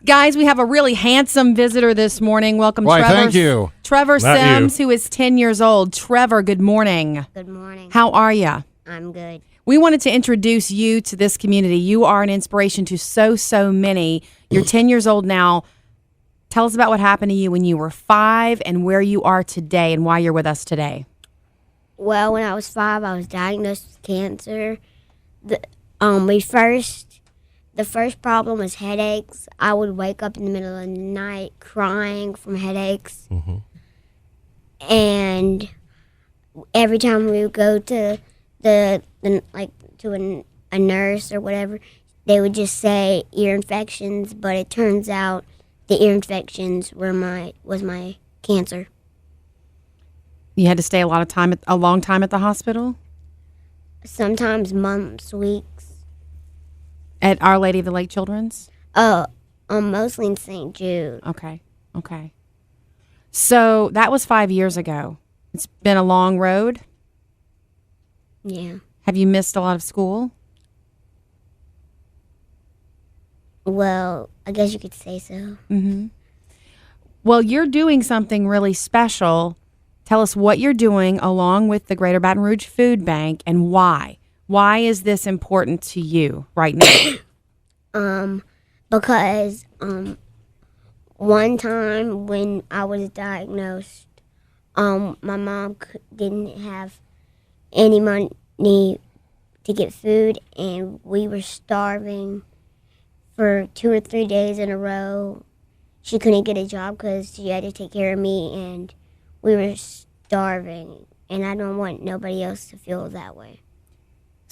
Guys, we have a really handsome visitor this morning. Welcome, Why, Trevor. thank you. Trevor Not Sims, you. who is 10 years old. Trevor, good morning. Good morning. How are you? I'm good. We wanted to introduce you to this community. You are an inspiration to so many. You're 10 years old now. Tell us about what happened to you when you were 5 and where you are today and why you're with us today. Well, when I was 5, I was diagnosed with cancer. The first problem was headaches. I would wake up in the middle of the night crying from headaches. Mm-hmm. And every time we would go to a nurse or whatever, they would just say ear infections, but it turns out the ear infections was my cancer. You had to stay a long time at the hospital? Sometimes months, weeks. At Our Lady of the Lake Children's? Mostly in St. Jude. Okay. So that was 5 years ago. It's been a long road. Yeah. Have you missed a lot of school? Well, I guess you could say so. Mm-hmm. Well, you're doing something really special. Tell us what you're doing along with the Greater Baton Rouge Food Bank and why. Why is this important to you right now? Because one time when I was diagnosed, my mom didn't have any money to get food, and we were starving for 2 or 3 days in a row. She couldn't get a job because she had to take care of me, and we were starving, and I don't want nobody else to feel that way.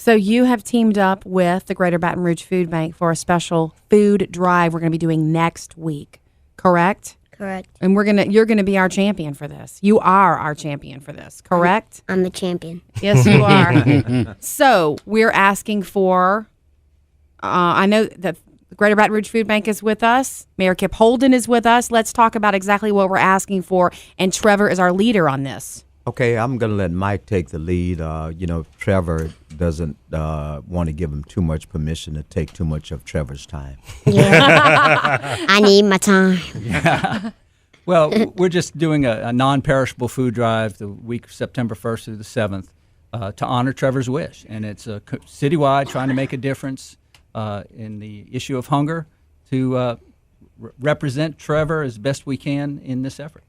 So you have teamed up with the Greater Baton Rouge Food Bank for a special food drive we're going to be doing next week, correct? Correct. And you're going to be our champion for this. You are our champion for this, correct? I'm the champion. Yes, you are. So we're asking for, I know that the Greater Baton Rouge Food Bank is with us. Mayor Kip Holden is with us. Let's talk about exactly what we're asking for. And Trevor is our leader on this. Okay, I'm going to let Mike take the lead. Trevor doesn't want to give him too much permission to take too much of Trevor's time. Yeah. I need my time. Yeah. Well, we're just doing a non-perishable food drive the week of September 1st through the 7th to honor Trevor's wish. And it's citywide, trying to make a difference in the issue of hunger to represent Trevor as best we can in this effort.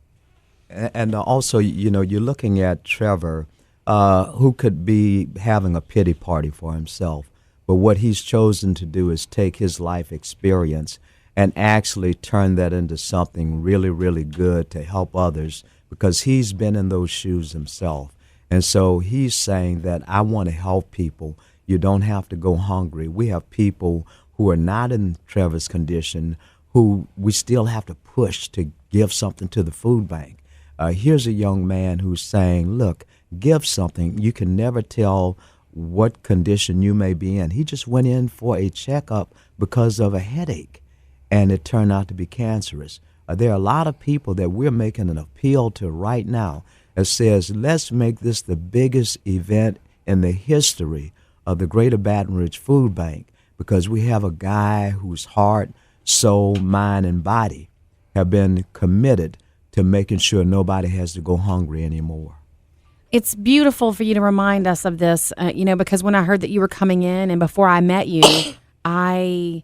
And also, you're looking at Trevor, who could be having a pity party for himself. But what he's chosen to do is take his life experience and actually turn that into something really, really good to help others, because he's been in those shoes himself. And so he's saying that I want to help people. You don't have to go hungry. We have people who are not in Trevor's condition who we still have to push to give something to the food bank. Here's a young man who's saying, look, give something. You can never tell what condition you may be in. He just went in for a checkup because of a headache, and it turned out to be cancerous. There are a lot of people that we're making an appeal to right now that says, let's make this the biggest event in the history of the Greater Baton Rouge Food Bank, because we have a guy whose heart, soul, mind, and body have been committed to making sure nobody has to go hungry anymore. It's beautiful for you to remind us of this, because when I heard that you were coming in and before I met you, I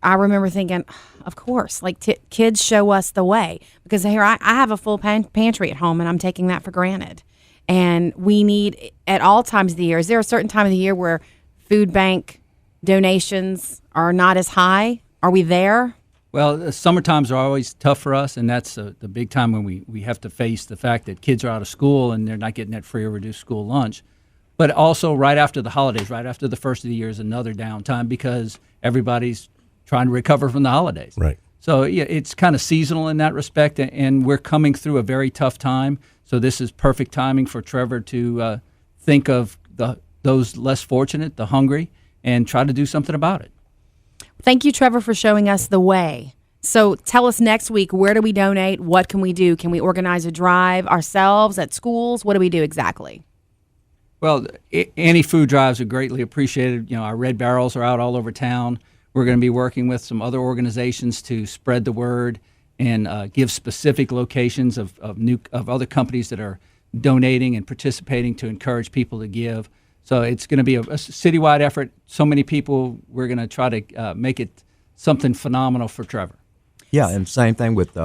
remember thinking, of course, like kids show us the way, because here I have a full pantry at home and I'm taking that for granted. And we need, at all times of the year, is there a certain time of the year where food bank donations are not as high? Are we there? Well, the summer times are always tough for us, and that's the big time when we have to face the fact that kids are out of school and they're not getting that free or reduced school lunch. But also right after the holidays, right after the first of the year is another downtime because everybody's trying to recover from the holidays. Right. So yeah, it's kind of seasonal in that respect, and we're coming through a very tough time. So this is perfect timing for Trevor to think of those less fortunate, the hungry, and try to do something about it. Thank you, Trevor, for showing us the way. So tell us next week, where do we donate? What can we do? Can we organize a drive ourselves at schools? What do we do exactly? Well, any food drives are greatly appreciated. Our red barrels are out all over town. We're going to be working with some other organizations to spread the word and give specific locations of other companies that are donating and participating to encourage people to give. So it's going to be a citywide effort. So many people. We're going to try to make it something phenomenal for Trevor. Yeah, and same thing with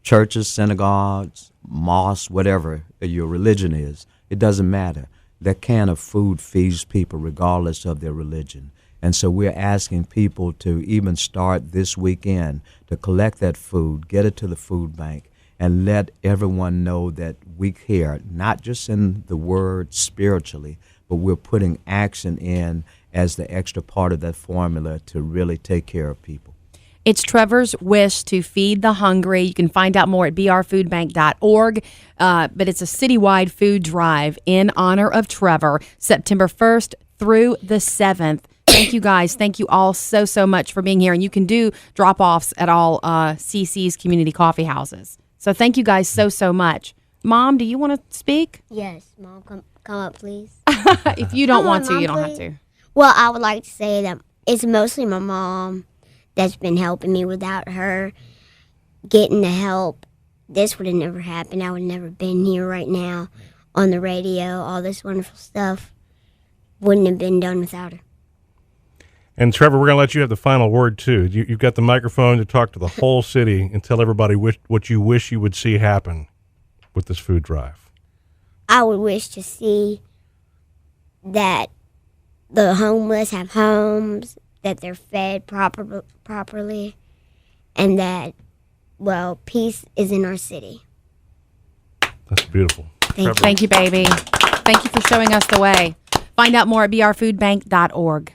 churches, synagogues, mosques, whatever your religion is. It doesn't matter. That can of food feeds people regardless of their religion. And so we're asking people to even start this weekend to collect that food, get it to the food bank, and let everyone know that we care, not just in the word spiritually, but we're putting action in as the extra part of that formula to really take care of people. It's Trevor's Wish to Feed the Hungry. You can find out more at brfoodbank.org. But it's a citywide food drive in honor of Trevor, September 1st through the 7th. Thank you guys. Thank you all so much for being here. And you can do drop-offs at all CC's community coffee houses. So thank you guys so much. Mom, do you want to speak? Yes, Mom, come up, please. If you don't Come want on, to, Mom, you don't have please. to. Well, I would like to say that it's mostly my mom that's been helping me. Without her getting the help, this would have never happened. I would have never been here right now on the radio. All this wonderful stuff wouldn't have been done without her. And Trevor, we're going to let you have the final word, too. You've got the microphone to talk to the whole city and tell everybody what you wish you would see happen with this food drive. I would wish to see that the homeless have homes, that they're fed properly, and that, well, peace is in our city. That's beautiful. Thank you, baby. Thank you for showing us the way. Find out more at brfoodbank.org.